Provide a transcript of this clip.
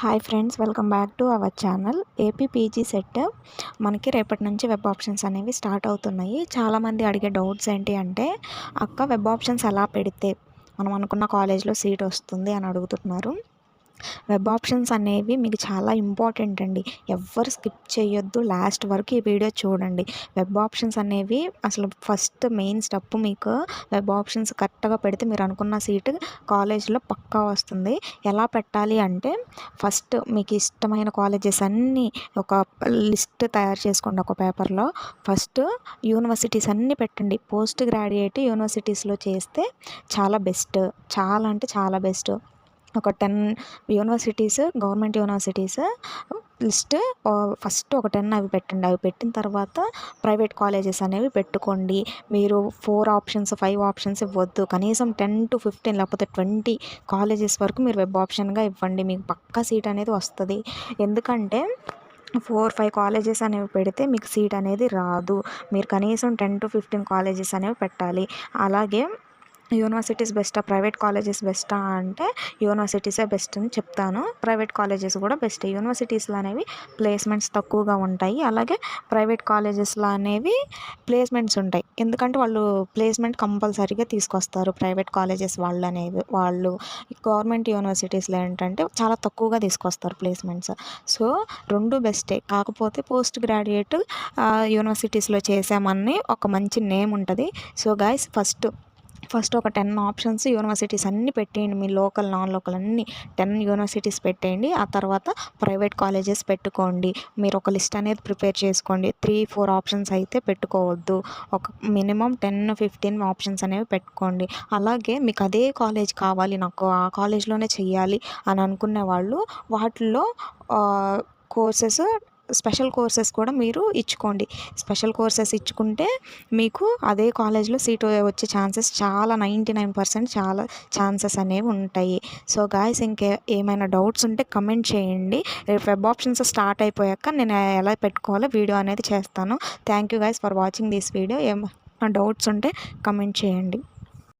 Hi friends, welcome back to our channel. AP PG set మనకి రేపటి నుంచి web options అనేవి స్టార్ట్ అవుతున్నాయి. చాలామంది అడిగే డౌట్స్ ఏంటి అంటే, అక్క వెబ్ ఆప్షన్స్ ఎలా పెడితే మనం అనుకున్న కాలేజ్లో సీట్ వస్తుంది అని అడుగుతున్నారు. వెబ్ ఆప్షన్స్ అనేవి మీకు చాలా ఇంపార్టెంట్ అండి. ఎవ్వరు స్కిప్ చేయొద్దు, లాస్ట్ వరకు ఈ వీడియో చూడండి. వెబ్ ఆప్షన్స్ అనేవి అసలు ఫస్ట్ మెయిన్ స్టెప్. మీకు వెబ్ ఆప్షన్స్ కరెక్ట్గా పెడితే మీరు అనుకున్న సీటు కాలేజ్లో పక్కా వస్తుంది. ఎలా పెట్టాలి అంటే, ఫస్ట్ మీకు ఇష్టమైన కాలేజెస్ అన్నీ ఒక లిస్ట్ తయారు చేసుకోండి ఒక పేపర్లో. ఫస్ట్ యూనివర్సిటీస్ అన్నీ పెట్టండి. పోస్ట్ గ్రాడ్యుయేట్ యూనివర్సిటీస్లో చేస్తే చాలా బెస్ట్, చాలా అంటే చాలా బెస్ట్. ఒక 10 universities, government universities list first ఒక 10 అవి పెట్టండి. అవి పెట్టిన తర్వాత ప్రైవేట్ కాలేజెస్ అనేవి పెట్టుకోండి. మీరు 4 ఆప్షన్స్ 5 ఆప్షన్స్ ఇవ్వద్దు. కనీసం 10 to 15 లేకపోతే 20 కాలేజెస్ వరకు మీరు వెబ్ ఆప్షన్గా ఇవ్వండి. మీకు పక్కా సీట్ అనేది వస్తుంది. ఎందుకంటే 4-5 కాలేజెస్ అనేవి పెడితే మీకు సీట్ అనేది రాదు. మీరు కనీసం 10 to 15 కాలేజెస్ అనేవి పెట్టాలి. అలాగే యూనివర్సిటీస్ బెస్టా, ప్రైవేట్ కాలేజెస్ బెస్టా అంటే యూనివర్సిటీసే బెస్ట్ అని చెప్తాను. ప్రైవేట్ కాలేజెస్ కూడా బెస్ట్. యూనివర్సిటీస్లో అనేవి ప్లేస్మెంట్స్ తక్కువగా ఉంటాయి. అలాగే ప్రైవేట్ కాలేజెస్లో అనేవి ప్లేస్మెంట్స్ ఉంటాయి. ఎందుకంటే వాళ్ళు ప్లేస్మెంట్ కంపల్సరీగా తీసుకొస్తారు ప్రైవేట్ కాలేజెస్ వాళ్ళు. గవర్నమెంట్ యూనివర్సిటీస్లో ఏంటంటే చాలా తక్కువగా తీసుకొస్తారు ప్లేస్మెంట్స్. సో రెండు బెస్టే. కాకపోతే పోస్ట్ గ్రాడ్యుయేట్ యూనివర్సిటీస్లో చేసామని ఒక మంచి నేమ్ ఉంటుంది. సో గైస్, ఫస్ట్ ఒక 10 ఆప్షన్స్ యూనివర్సిటీస్ అన్నీ పెట్టేయండి. మీ లోకల్, నాన్ లోకల్ అన్నీ 10 యూనివర్సిటీస్ పెట్టేయండి. ఆ తర్వాత ప్రైవేట్ కాలేజెస్ పెట్టుకోండి. మీరు ఒక లిస్ట్ అనేది ప్రిపేర్ చేసుకోండి. 3-4 ఆప్షన్స్ అయితే పెట్టుకోవద్దు. ఒక మినిమం 10-15 ఆప్షన్స్ అనేవి పెట్టుకోండి. అలాగే మీకు అదే కాలేజ్ కావాలి, నాకు ఆ కాలేజ్లోనే చెయ్యాలి అని అనుకునే వాళ్ళు వాటిల్లో కోర్సెస్, స్పెషల్ కోర్సెస్ కూడా మీరు ఇచ్చుకోండి. స్పెషల్ కోర్సెస్ ఇచ్చుకుంటే మీకు అదే కాలేజ్లో సీటు వచ్చే ఛాన్సెస్ చాలా 99% చాలా ఛాన్సెస్ అనేవి ఉంటాయి. సో గాయ్స్, ఏమైనా డౌట్స్ ఉంటే కమెంట్ చేయండి. వెబ్ ఆప్షన్స్ స్టార్ట్ అయిపోయాక నేను ఎలా పెట్టుకోవాలో వీడియో అనేది చేస్తాను. Thank you guys for watching this video. ఏమైనా డౌట్స్ ఉంటే కమెంట్ చేయండి.